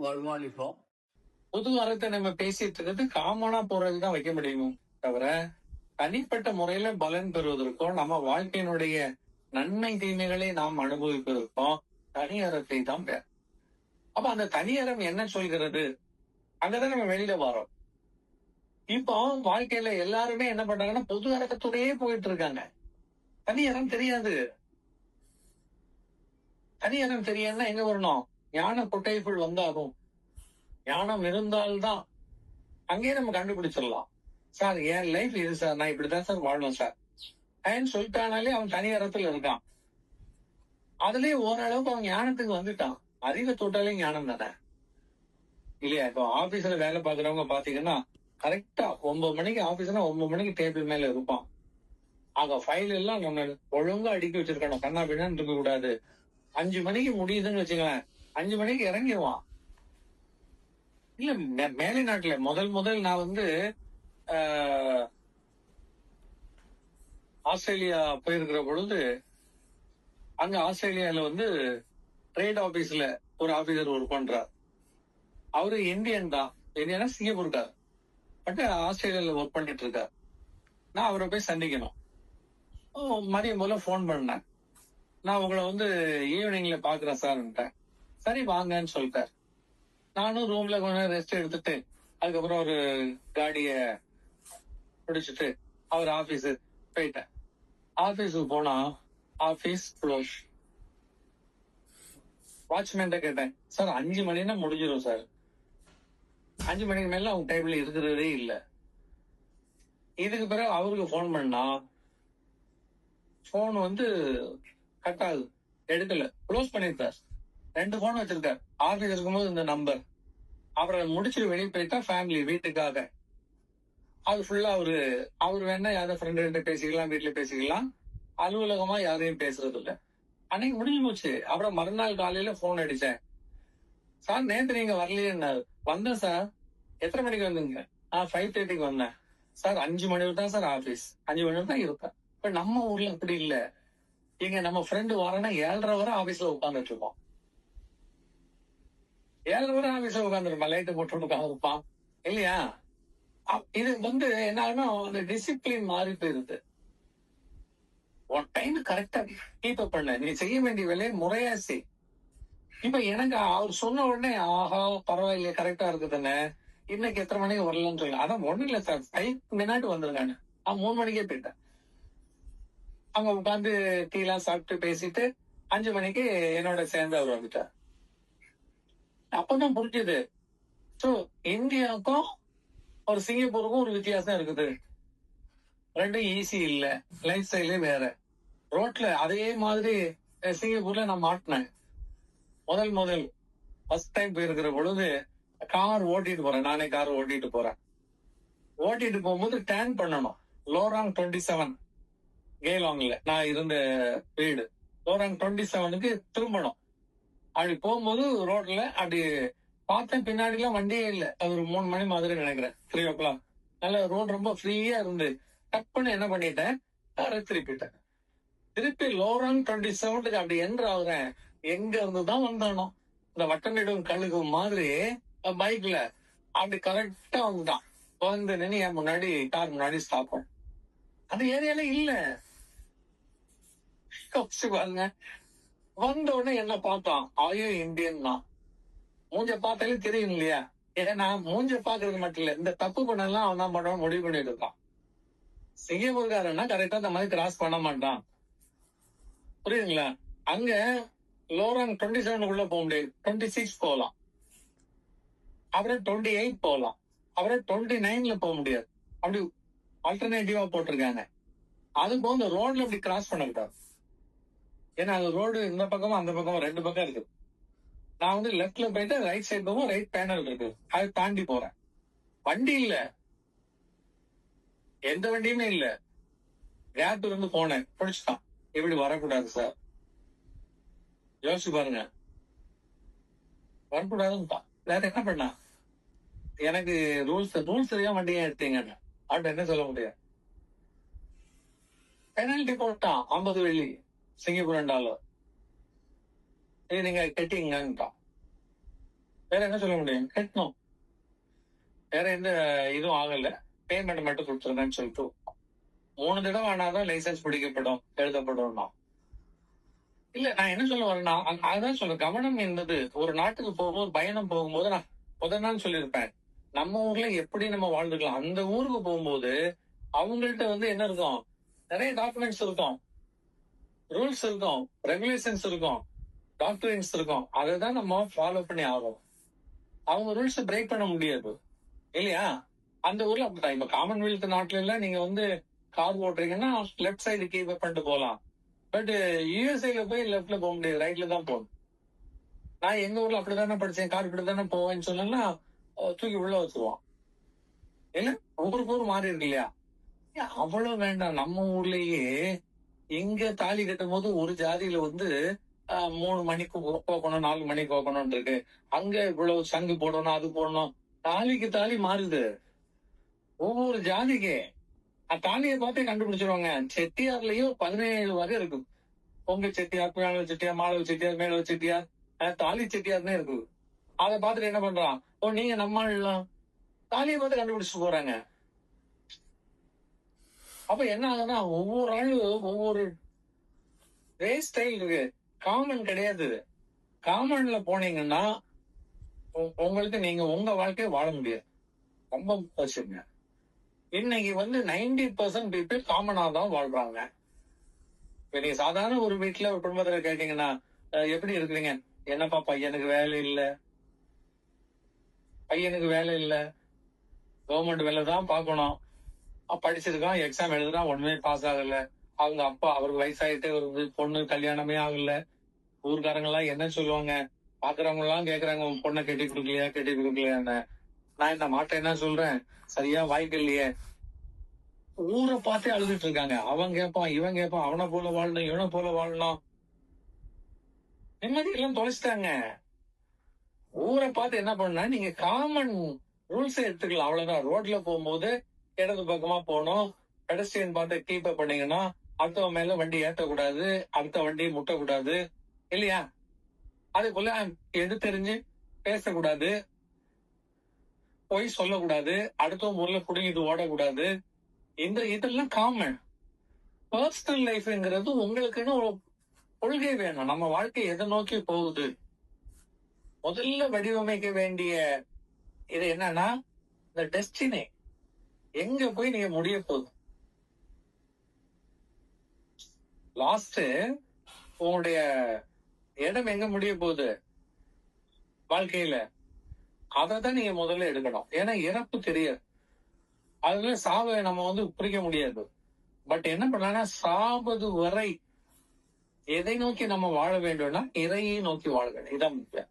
வருமானம் இப்போ புது அறத்தை நம்ம பேசிட்டு இருக்கிறது காமனா போறதுதான் வைக்க முடியும் தவிர தனிப்பட்ட முறையில பலன் பெறுவதற்கும் நம்ம வாழ்க்கையினுடைய நன்மை தீமைகளை நாம் அனுபவிப்பதற்கும் தனி அறத்தை தான் பேர். அப்ப அந்த தனி அறம் என்ன சொல்கிறது? அங்கதான் நம்ம வெளியில வரோம். இப்போ வாழ்க்கையில எல்லாருமே என்ன பண்றாங்கன்னா பொது அறக்கத்தோடயே போயிட்டு இருக்காங்க. தனி அறம் தெரியாது. தனி அறம் தெரியாதுன்னா எங்க வரணும்? ஞான கொட்டைக்குள் வந்தாகும். ஞானம் இருந்தால்தான் அங்கேயே நம்ம கண்டுபிடிச்சிடலாம். சார் என் லைஃப் இது சார், நான் இப்படிதான் சார் வாழணும் சார் ஏன்னு சொல்லிட்டானாலே அவன் தனி அறத்துல இருக்கான். அதுலயே ஓரளவுக்கு அவன் ஞானத்துக்கு வந்துட்டான். அறிவை தொட்டாலே ஞானம் தானே இல்லையா? இப்போ ஆபீஸ்ல வேலை பாக்குறவங்க பாத்தீங்கன்னா கரெக்டா 9 மணிக்கு ஆபீஸ்னா 9 மணிக்கு டேபிள் மேல இருப்பான். அங்க ஃபைல் எல்லாம் நம்ம ஒழுங்கா அடுக்கி வச்சிருக்கணும். கண்ணா பின்னான்னு இருக்க கூடாது. 5 மணிக்கு முடியுதுன்னு வச்சுக்கலாம், 5 மணிக்கு இறங்கிடுவான். இல்ல மேலை நாட்டுல முதல் நான் வந்து ஆஸ்திரேலியா போயிருக்கிற பொழுது அங்க ஆஸ்திரேலியால வந்து ட்ரேட் ஆபீஸ்ல ஒரு ஆபீசர் ஒர்க் பண்றார். அவரு இந்தியன் தான். இந்தியனா சிங்கப்பூர்கார், பட் ஆஸ்திரேலியால ஒர்க் பண்ணிட்டு இருக்கார். நான் அவரை போய் சந்திக்கணும். மதியம் போல போன் பண்ணேன். நான் உங்களை வந்து ஈவினிங்ல பாக்குறேன் சார்ன்ட்டேன். சரி வாங்கன்னு சொல்லிட்டார். நானும் ரூம்ல கொஞ்சம் ரெஸ்ட் எடுத்துட்டு அதுக்கப்புறம் ஒரு காடிய பிடிச்சிட்டு அவர் ஆபீஸ் போயிட்டேன். ஆபீஸுக்கு போனா ஆபீஸ் க்ளோஸ். வாட்ச்மேன் கேட்டேன், சார் 5 மணினா முடிஞ்சிடும் சார். 5 மணிக்கு மேல அவங்க டேபிள் இருக்கிறதே இல்லை. இதுக்கு பிறகு அவருக்கு போன் பண்ணா போன் வந்து கட் ஆகுது, எடுக்கல, க்ளோஸ் பண்ணிருக்கார். 2 போன் வச்சிருக்கார். ஆபீஸ் இருக்கும்போது இந்த நம்பர், அப்புறம் முடிச்சுட்டு வெளியே போயிட்டா ஃபேமிலி வீட்டுக்காக. அது ஃபுல்லா அவரு வேணா யாரும் ஃப்ரெண்டு கிட்ட பேசிக்கலாம், வீட்டுல பேசிக்கலாம். அலுவலகமா யாரையும் பேசுறது இல்ல. அன்னைக்கு முடிஞ்சு போச்சு. அப்புறம் மறுநாள் காலையில போன் அடிச்சேன். சார் நேத்து நீங்க வரலையே. வந்தேன் சார். எத்தனை மணிக்கு வந்தீங்க? 5:30க்கு வந்தேன் சார். 5 மணி வரை தான் சார் ஆபீஸ், 5 மணி வரை தான் இருப்பேன். இப்ப நம்ம ஊர்ல அப்படி இல்ல. இங்க நம்ம ஃப்ரெண்டு வரேன்னா 7:30 வரை ஆபீஸ்ல உட்காந்துட்டு இருப்போம். 7:30 வரை ஆபீஸ்ல உட்காந்துருப்பான், லைட்டு போட்டு உட்காந்துருப்பான் இல்லையா? இது வந்து என்ன ஆகுனா அந்த டிசிப்ளின் மாறி போயிருது. உன் டைம் கரெக்டா கீப் அப் பண்ண, நீ செய்ய வேண்டிய வேலையை முறையா செய். இப்ப எனக்கு அவர் சொன்ன உடனே ஆஹா பரவாயில்லையே கரெக்டா இருக்குதுன்னு, இன்னைக்கு எத்தனை மணிக்கு வரலன்னு சொல்லி. அதான் ஒண்ணு இல்ல சார், 5 மினிட் வந்துருங்க. 3 மணிக்கே போயிட்டேன். அங்க உட்காந்து டீ எல்லாம் சாப்பிட்டு பேசிட்டு 5 மணிக்கு என்னோட சேர்ந்து அவர் வந்துட்டார். அப்பதான் புரிஞ்சுது, ஸோ இந்தியாவுக்கும் ஒரு சிங்கப்பூருக்கும் ஒரு வித்தியாசம் இருக்குது. ரெண்டும் ஈஸி இல்ல, லைஃப் ஸ்டைலே வேற. ரோட்ல அதே மாதிரி சிங்கப்பூர்ல நான் மாட்டினேன். முதல் ஃபர்ஸ்ட் டைம் போயிருக்கிற பொழுது கார் ஓட்டிட்டு போறேன். நானே கார் ஓட்டிட்டு போறேன். ஓட்டிட்டு போகும்போது டேர்ன் பண்ணணும். லோராங் 27 கேலாங்ல நான் இருந்த வீடு. லோராங் 27க்கு திரும்பணும். அப்படி போகும்போது ரோட்ல அப்படி பார்த்தேன், பின்னாடி எல்லாம் வண்டியே இல்லை. அது ஒரு 3 மணி மாதிரி நினைக்கிறேன், 3 o'clock. நல்ல ரோடு ரொம்ப ஃப்ரீயா இருந்து டக்குன்னு என்ன பண்ணிட்டேன், காரை திருப்பிட்டேன். திருப்பி லோராங் 27க்கு அப்படி என்ட்ரு ஆகுறேன். எங்க இருந்துதான் வந்தானோ இந்த வட்டமிடும் கழுகு மாதிரி பைக்ல அப்படி கரெக்டா வந்துட்டான். வந்து நின்று என் முன்னாடி கார் முன்னாடி ஸ்டாப். அந்த ஏரியால இல்ல. பாருங்க, வந்த உடனே என்ன பார்த்தான், ஆயோ இந்தியன் தான். மூஞ்ச பார்த்தாலே தெரியும் இல்லையா? ஏன்னா மூஞ்ச பாக்குறது மட்டும் இல்ல, இந்த தப்பு பண்ணலாம் அவன் தான் பண்ணுவான் முடிவு பண்ணிட்டு இருக்கான். சிங்கப்பூர்காரன்னா கரெக்டா இந்த மாதிரி கிராஸ் பண்ண மாட்டான், புரியுதுங்களா? அங்க லோராங் 27க்குள்ள போக முடியாது, 26 போகலாம், அப்புறம் 28 போகலாம், அப்புறம் 29ல போக முடியாது. அப்படி ஆல்டர்னேட்டிவா போட்டிருக்காங்க. அது போக இந்த ரோட்ல இப்படி கிராஸ் பண்ணக்கூடாது. ஏன்னா அது ரோடு இந்த பக்கமும் அந்த பக்கமும் 2 பக்கம் இருக்கு. நான் வந்து லெப்ட்ல போயிட்டு ரைட் சைடு போகும், ரைட் பேனல் இருக்கு, அதை தாண்டி போறேன். வண்டி இல்ல, எந்த வண்டியுமே இல்ல. கேப் இருந்து போனேன், பிடிச்சிட்டான். இப்படி வரக்கூடாது சார். யோசிச்சு பாருங்க, வரக்கூடாதுன்னு வேற என்ன பண்ணா? எனக்கு ரூல்ஸ் தெரியாம வண்டியை எடுத்தீங்கன்னு அவன் என்ன சொல்ல முடியாது. பெனால்டி போட்டான், 50 வெள்ளி, சிங்கப்பூர் $1. இது நீங்க கட்டிங்கன்னுட்டான். வேற என்ன சொல்ல முடியும்? கட்டணும். வேற எந்த இதுவும் ஆகல. பேமெண்ட் மட்டும் கொடுத்துருங்கன்னு சொல்லிட்டு 3 தடவை ஆனாதான் லைசன்ஸ் பிடிக்கப்படும், எழுதப்படும்னா. இல்ல நான் என்ன சொல்ல வரேன்னா, அதான் சொல்றேன். கவனம் என்பது ஒரு நாட்டுக்கு போகும்போது, பயணம் போகும்போது நான் முதல் நாள் சொல்லியிருப்பேன். நம்ம ஊர்ல எப்படி நம்ம வாழ்ந்துக்கலாம். அந்த ஊருக்கு போகும்போது அவங்கள்ட்ட என்ன இருக்கும்? நிறைய டாக்குமெண்ட்ஸ் இருக்கும், ரூல்ஸ் இருக்கும், ரெகுலேஷன்ஸ் இருக்கும், டாக்டரின்ஸ் இருக்கும். அதை தான் நம்ம ஃபாலோ பண்ணி ஆகும். அவங்க ரூல்ஸ் பிரேக் பண்ண முடியாது இல்லையா? அந்த ஊர்ல அப்படிதான். இப்ப காமன்வெல்த் நாட்டுல எல்லாம் நீங்க கார் ஓட்டுறீங்கன்னா லெஃப்ட் சைடு கீப் பண்ணிட்டு போகலாம். பட் யூஎஸ்ஏல போய் லெஃப்ட்ல போக முடியாது, ரைட்ல தான் போகணும். நான் எங்க ஊர்ல அப்படித்தானே படிச்சேன், கார் இப்படித்தானே போவேன்னு சொன்னா தூக்கி உள்ள வச்சுருவான். இல்ல ஊருக்கு ஊர் மாறி இருக்கு இல்லையா? அவ்வளவு வேண்டாம். நம்ம ஊர்லயே இங்க தாலி கட்டும் போது ஒரு ஜாதியில 3 மணிக்கு கோக்கணும், 4 மணிக்கு கோக்கணும் இருக்கு. அங்க இவ்வளவு சங்கு போடணும், அது போடணும். தாலிக்கு தாலி மாறுது ஒவ்வொரு ஜாதிக்கு. தாலியை பார்த்தே கண்டுபிடிச்சிருவாங்க. செட்டியார்லயும் 17 வகை இருக்கு. பொங்க செட்டியார், குயாள செட்டியார், மாளவ செட்டியார், மேலவ செட்டியார், தாலி செட்டியார்னே இருக்கு. அதை பார்த்துட்டு என்ன பண்றான்? நீங்க நம்ம தாலியை பார்த்து கண்டுபிடிச்சிட்டு போறாங்க. அப்ப என்ன ஆகுதுன்னா ஒவ்வொரு ஆளும் ஒவ்வொரு ரேஸ் ஸ்டைல் இருக்கு, காமன் கிடையாது. காமன்ல போனீங்கன்னா உங்களுக்கு நீங்க உங்க வாழ்க்கையை வாழ முடியாது. ரொம்ப வச்சுங்க. இன்னைக்கு 90% பீப்புள் காமனா தான் வாழ்றாங்க. இப்ப நீங்க சாதாரண ஒரு வீட்டுல ஒரு குடும்பத்துல கேட்டீங்கன்னா எப்படி இருக்கிறீங்க? என்னப்பா பையனுக்கு வேலை இல்ல, கவர்மெண்ட் வேலை தான் பார்க்கணும், படிச்சிருக்கான், எக்ஸாம் எழுதுறான், ஒண்ணுமே பாஸ் ஆகல. அவங்க அப்பா அவருக்கு வயசாயிட்டே வருது, பொண்ணு கல்யாணமே ஆகல. ஊர்க்காரங்க எல்லாம் என்ன சொல்லுவாங்க? பாக்குறவங்க எல்லாம் கேக்குறாங்க, உன் பொண்ணை கட்டி கொடுக்கலையான்னு. நான் இந்த மாட்டை என்ன சொல்றேன்? சரியா வாய்ப்பு இல்லையே. ஊரை பார்த்தே அழுதுட்டு இருக்காங்க. அவன் கேட்பான், இவன் கேட்பான், அவனை போல வாழணும், இவனை போல வாழணும். நிம்மதி எல்லாம் தொலைச்சிட்டாங்க. ஊரை பார்த்து என்ன பண்ணா, நீங்க காமன் ரூல்ஸ் எடுத்துக்கலாம், அவ்வளவுதான். ரோட்ல போகும்போது இடது பக்கமா போகணும், பெடஸ்ட்ரியன் பார்த்து கீப் பண்ணீங்கன்னா அடுத்தவன் மேல வண்டி ஏற்றக்கூடாது, அடுத்த வண்டியை முட்டக்கூடாது இல்லையா? அதே போல எடுத்தெறிஞ்சு பேசக்கூடாது, பொய் சொல்லக்கூடாது, அடுத்தவன் ஊர்ல குடிக்கிட்டு ஓடக்கூடாது. இதெல்லாம் காமன். பர்சனல் லைஃப்ங்கிறது உங்களுக்குன்னு ஒரு கொள்கை வேணும். நம்ம வாழ்க்கை எதை நோக்கி போகுது? முதல்ல வடிவமைக்க வேண்டிய இது என்னன்னா, இந்த டெஸ்டினி எங்க போய் நீங்க முடிய போகுது. லாஸ்ட் உங்களுடைய இடம் எங்க முடிய போகுது வாழ்க்கையில, அதான் நீங்க முதல்ல எடுக்கணும். ஏன்னா இறப்பு தெரியாது. அதுல சாவை நம்ம குறிக்க முடியாது. பட் என்ன பண்ணலாம், சாவது வரை எதை நோக்கி நம்ம வாழ வேண்டும்னா இறையை நோக்கி வாழ வேண்டும். இதான் முக்கியம்.